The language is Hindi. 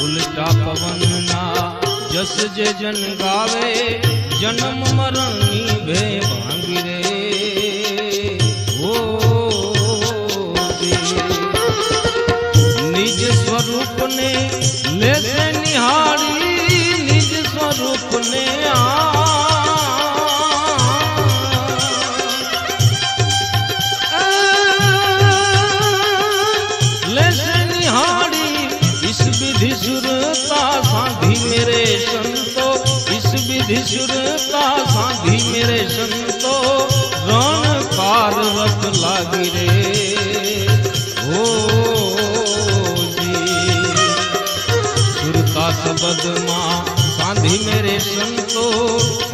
उल्टा पवन ना जस जे जन गावे जन्म मरण नी भे भांगी रे निज स्वरूप ने ले से निहारी निज स्वरूप ने ले से निहारी इस विधि सुरता साधी मेरे संतो इस विधि सुरता साधी मेरे संतो रण कारवत लागी रे हो सबद मां साधी मेरे संतो